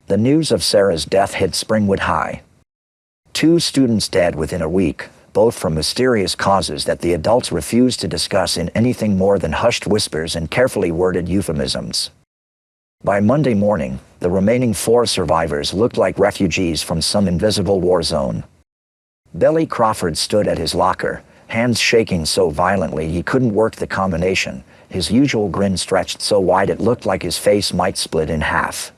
The news of Sarah's death hit Springwood High. 2 students dead within a week, both from mysterious causes that the adults refused to discuss in anything more than hushed whispers and carefully worded euphemisms. By Monday morning, the remaining 4 survivors looked like refugees from some invisible war zone. Billy Crawford stood at his locker, hands shaking so violently he couldn't work the combination, his usual grin stretched so wide it looked like his face might split in half.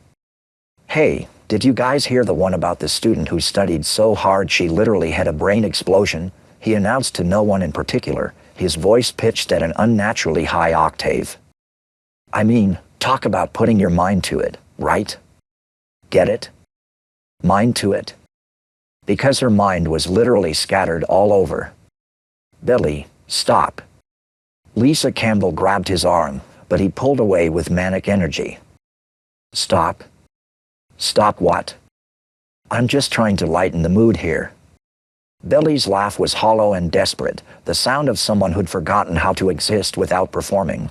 "Hey, did you guys hear the one about the student who studied so hard she literally had a brain explosion?" he announced to no one in particular, his voice pitched at an unnaturally high octave. "I mean, talk about putting your mind to it, right? Get it? Mind to it?" Because her mind was literally scattered all over. "Billy, stop." Lisa Campbell grabbed his arm, but he pulled away with manic energy. "Stop? Stop what? I'm just trying to lighten the mood here." Billy's laugh was hollow and desperate, the sound of someone who'd forgotten how to exist without performing.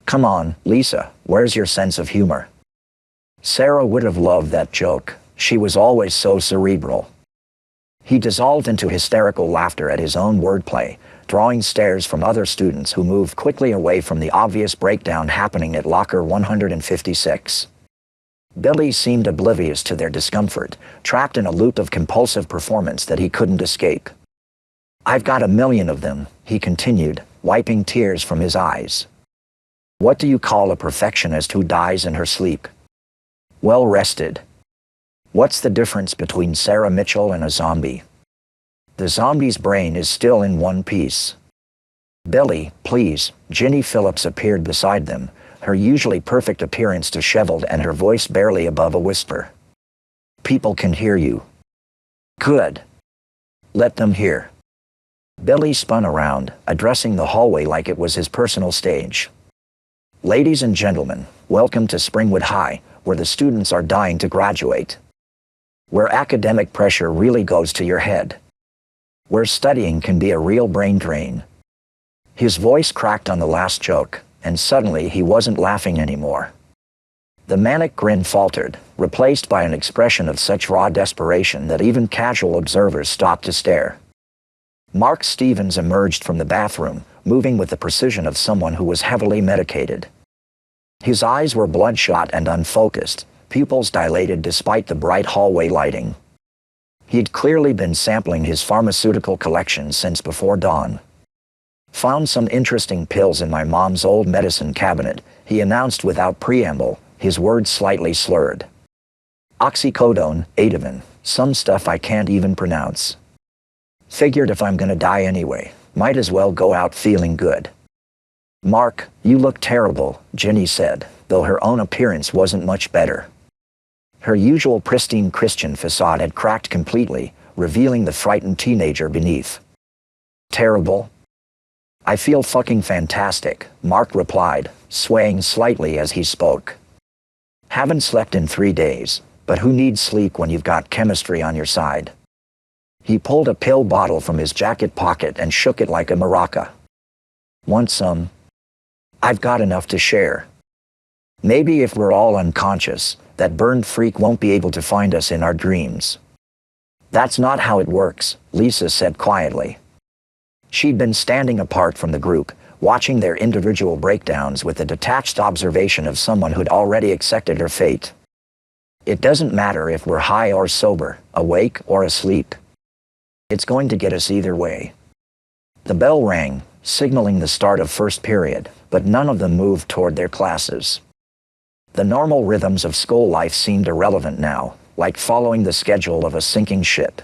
"Come on, Lisa, where's your sense of humor?" Sarah would have loved that joke, she was always so cerebral. He dissolved into hysterical laughter at his own wordplay, drawing stares from other students who moved quickly away from the obvious breakdown happening at locker 156. Billy seemed oblivious to their discomfort, trapped in a loop of compulsive performance that he couldn't escape. "I've got a million of them," he continued, wiping tears from his eyes. "What do you call a perfectionist who dies in her sleep? Well rested. What's the difference between Sarah Mitchell and a zombie? The zombie's brain is still in one piece." "Billy, please." Ginny Phillips appeared beside them, her usually perfect appearance disheveled and her voice barely above a whisper. "People can hear you." "Good. Let them hear." Billy spun around, addressing the hallway like it was his personal stage. "Ladies and gentlemen, welcome to Springwood High, where the students are dying to graduate. Where academic pressure really goes to your head. Where studying can be a real brain drain." His voice cracked on the last joke, and suddenly he wasn't laughing anymore. The manic grin faltered, replaced by an expression of such raw desperation that even casual observers stopped to stare. Mark Stevens emerged from the bathroom, moving with the precision of someone who was heavily medicated. His eyes were bloodshot and unfocused, pupils dilated despite the bright hallway lighting. He'd clearly been sampling his pharmaceutical collection since before dawn. "Found some interesting pills in my mom's old medicine cabinet," he announced without preamble, his words slightly slurred. "Oxycodone, Ativan, some stuff I can't even pronounce. Figured if I'm gonna die anyway, might as well go out feeling good." "Mark, you look terrible," Ginny said, though her own appearance wasn't much better. Her usual pristine Christian facade had cracked completely, revealing the frightened teenager beneath. "Terrible? I feel fucking fantastic," Mark replied, swaying slightly as he spoke. "Haven't slept in 3 days, but who needs sleep when you've got chemistry on your side?" He pulled a pill bottle from his jacket pocket and shook it like a maraca. "Want some?" "I've got enough to share. Maybe if we're all unconscious, that burned freak won't be able to find us in our dreams." "That's not how it works," Lisa said quietly. She'd been standing apart from the group, watching their individual breakdowns with the detached observation of someone who'd already accepted her fate. "It doesn't matter if we're high or sober, awake or asleep. It's going to get us either way." The bell rang, signaling the start of first period, but none of them moved toward their classes. The normal rhythms of school life seemed irrelevant now, like following the schedule of a sinking ship.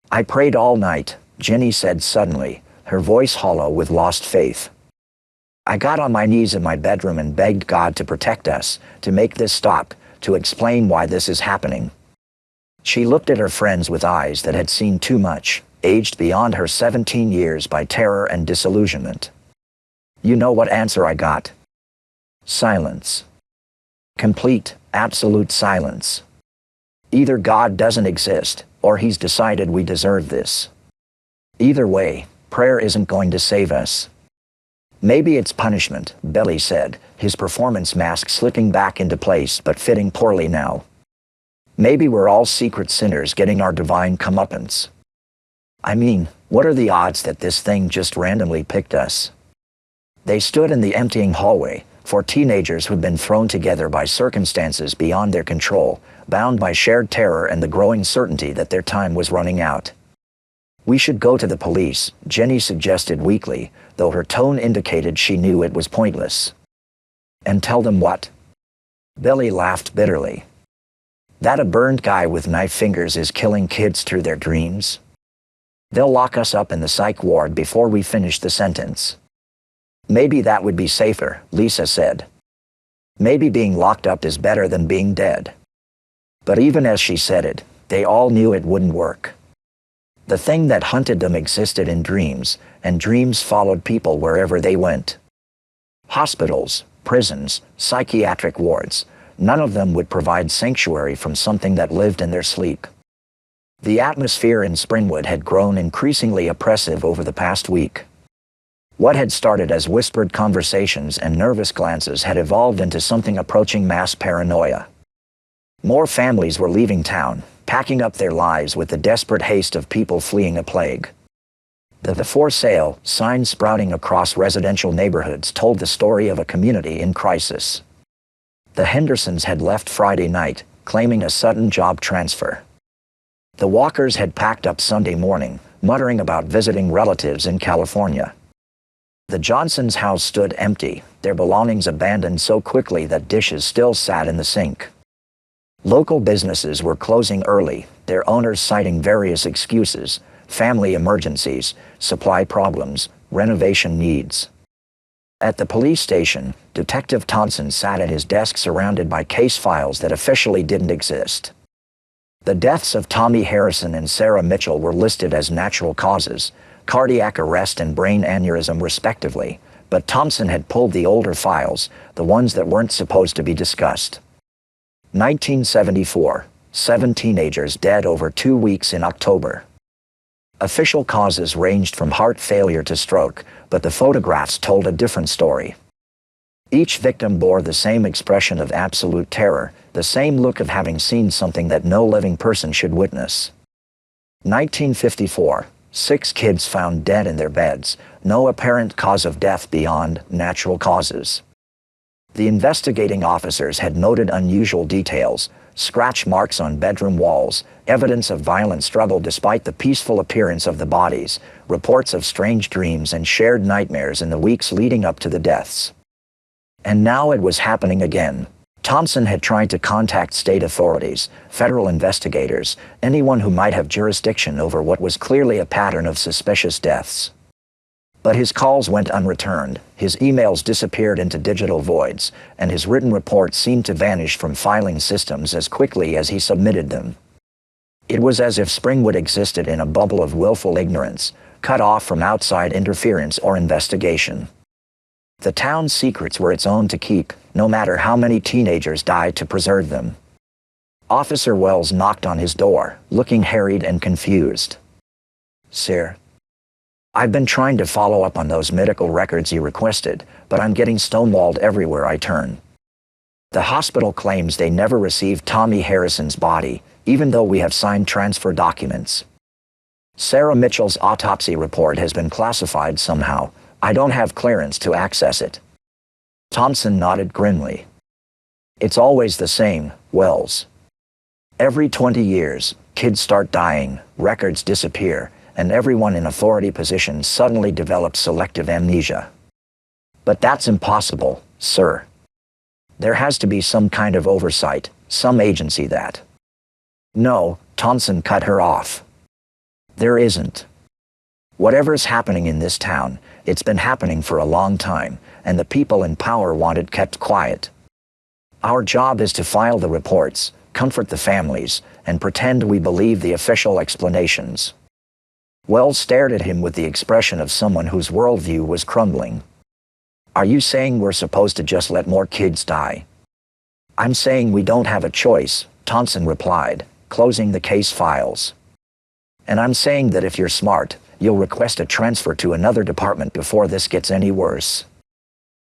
"I prayed all night," Ginny said suddenly, her voice hollow with lost faith. "I got on my knees in my bedroom and begged God to protect us, to make this stop, to explain why this is happening." She looked at her friends with eyes that had seen too much, aged beyond her 17 years by terror and disillusionment. "You know what answer I got?" Silence. Complete, absolute silence. Either God doesn't exist, or he's decided we deserve this. Either way, prayer isn't going to save us. "Maybe it's punishment," Billy said, his performance mask slipping back into place but fitting poorly now. Maybe we're all secret sinners getting our divine comeuppance. I mean, what are the odds that this thing just randomly picked us? They stood in the emptying hallway, four teenagers who'd been thrown together by circumstances beyond their control, bound by shared terror and the growing certainty that their time was running out. We should go to the police, Jenny suggested weakly, though her tone indicated she knew it was pointless. And tell them what? Billy laughed bitterly. That a burned guy with knife fingers is killing kids through their dreams? They'll lock us up in the psych ward before we finish the sentence. Maybe that would be safer, Lisa said. Maybe being locked up is better than being dead. But even as she said it, they all knew it wouldn't work. The thing that hunted them existed in dreams, and dreams followed people wherever they went. Hospitals, prisons, psychiatric wards, none of them would provide sanctuary from something that lived in their sleep. The atmosphere in Springwood had grown increasingly oppressive over the past week. What had started as whispered conversations and nervous glances had evolved into something approaching mass paranoia. More families were leaving town, packing up their lives with the desperate haste of people fleeing a plague. The for sale signs sprouting across residential neighborhoods told the story of a community in crisis. The Hendersons had left Friday night, claiming a sudden job transfer. The Walkers had packed up Sunday morning, muttering about visiting relatives in California. The Johnsons' house stood empty, their belongings abandoned so quickly that dishes still sat in the sink. Local businesses were closing early, their owners citing various excuses: family emergencies, supply problems, renovation needs. At the police station, Detective Thompson sat at his desk surrounded by case files that officially didn't exist. The deaths of Tommy Harrison and Sarah Mitchell were listed as natural causes, cardiac arrest and brain aneurysm respectively, but Thompson had pulled the older files, the ones that weren't supposed to be discussed. 1974, 7 teenagers dead over 2 weeks in October. Official causes ranged from heart failure to stroke, but the photographs told a different story. Each victim bore the same expression of absolute terror, the same look of having seen something that no living person should witness. 1954, 6 kids found dead in their beds, no apparent cause of death beyond natural causes. The investigating officers had noted unusual details: scratch marks on bedroom walls, evidence of violent struggle despite the peaceful appearance of the bodies, reports of strange dreams and shared nightmares in the weeks leading up to the deaths. And now it was happening again. Thompson had tried to contact state authorities, federal investigators, anyone who might have jurisdiction over what was clearly a pattern of suspicious deaths. But his calls went unreturned, his emails disappeared into digital voids, and his written reports seemed to vanish from filing systems as quickly as he submitted them. It was as if Springwood existed in a bubble of willful ignorance, cut off from outside interference or investigation. The town's secrets were its own to keep, no matter how many teenagers died to preserve them. Officer Wells knocked on his door, looking harried and confused. "Sir, I've been trying to follow up on those medical records you requested, but I'm getting stonewalled everywhere I turn. The hospital claims they never received Tommy Harrison's body, even though we have signed transfer documents. Sarah Mitchell's autopsy report has been classified somehow. I don't have clearance to access it." Thompson nodded grimly. "It's always the same, Wells. Every 20 years, kids start dying, records disappear, and everyone in authority positions suddenly develops selective amnesia. But that's impossible, sir. There has to be some kind of oversight, some agency that—" "No," Thompson cut her off. "There isn't. Whatever's happening in this town, it's been happening for a long time, and the people in power want it kept quiet. Our job is to file the reports, comfort the families, and pretend we believe the official explanations." Wells stared at him with the expression of someone whose worldview was crumbling. "Are you saying we're supposed to just let more kids die?" "I'm saying we don't have a choice," Thompson replied, closing the case files. "And I'm saying that if you're smart, you'll request a transfer to another department before this gets any worse."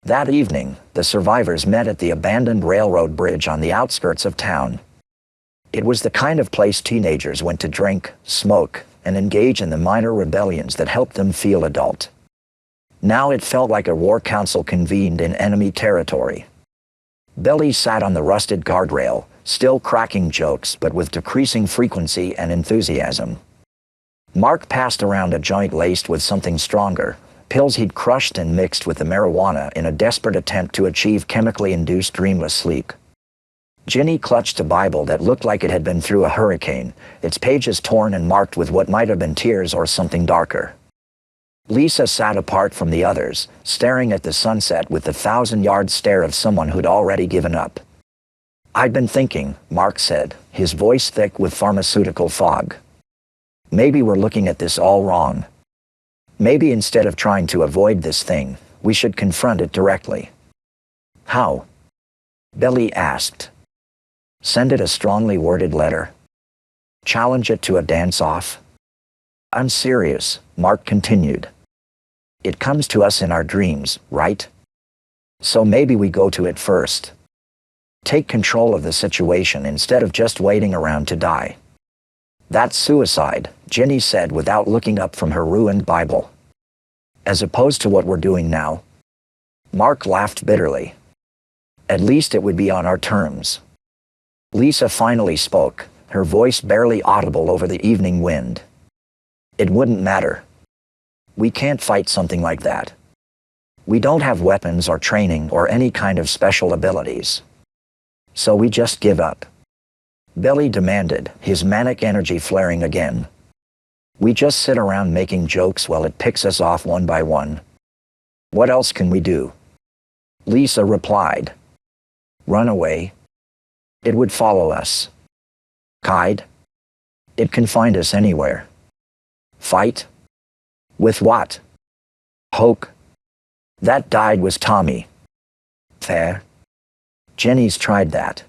That evening, the survivors met at the abandoned railroad bridge on the outskirts of town. It was the kind of place teenagers went to drink, smoke, and engage in the minor rebellions that helped them feel adult. Now it felt like a war council convened in enemy territory. Billy sat on the rusted guardrail, still cracking jokes but with decreasing frequency and enthusiasm. Mark passed around a joint laced with something stronger, pills he'd crushed and mixed with the marijuana in a desperate attempt to achieve chemically induced dreamless sleep. Ginny clutched a Bible that looked like it had been through a hurricane, its pages torn and marked with what might have been tears or something darker. Lisa sat apart from the others, staring at the sunset with the 1,000-yard stare of someone who'd already given up. "I'd been thinking," Mark said, his voice thick with pharmaceutical fog. "Maybe we're looking at this all wrong. Maybe instead of trying to avoid this thing, we should confront it directly." "How?" Billy asked. "Send it a strongly worded letter? Challenge it to a dance-off?" "I'm serious," Mark continued. "It comes to us in our dreams, right? So maybe we go to it first. Take control of the situation instead of just waiting around to die." "That's suicide," Ginny said without looking up from her ruined Bible. "As opposed to what we're doing now." Mark laughed bitterly. "At least it would be on our terms." Lisa finally spoke, her voice barely audible over the evening wind. "It wouldn't matter. We can't fight something like that. We don't have weapons or training or any kind of special abilities. So we just give up." Billy demanded, his manic energy flaring again. "We just sit around making jokes while it picks us off one by one. What else can we do?" Lisa replied. "Run away. It would follow us. Hide. It can find us anywhere. Fight? With what? Hoke. That died was Tommy. Fair. Jenny's tried that.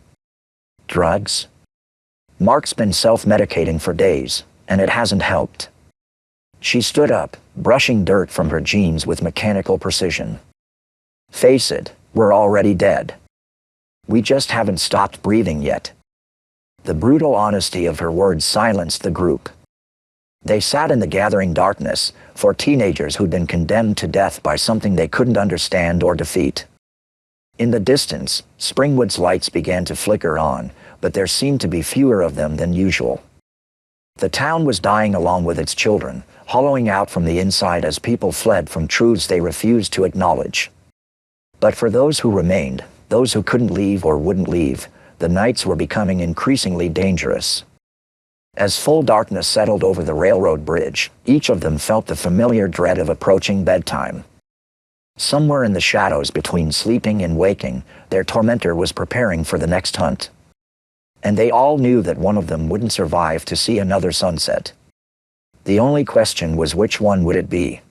Drugs? Mark's been self-medicating for days, and it hasn't helped." She stood up, brushing dirt from her jeans with mechanical precision. "Face it, we're already dead. We just haven't stopped breathing yet." The brutal honesty of her words silenced the group. They sat in the gathering darkness, for teenagers who'd been condemned to death by something they couldn't understand or defeat. In the distance, Springwood's lights began to flicker on, but there seemed to be fewer of them than usual. The town was dying along with its children, hollowing out from the inside as people fled from truths they refused to acknowledge. But for those who remained, those who couldn't leave or wouldn't leave, the nights were becoming increasingly dangerous. As full darkness settled over the railroad bridge, each of them felt the familiar dread of approaching bedtime. Somewhere in the shadows between sleeping and waking, their tormentor was preparing for the next hunt. And they all knew that one of them wouldn't survive to see another sunset. The only question was which one would it be?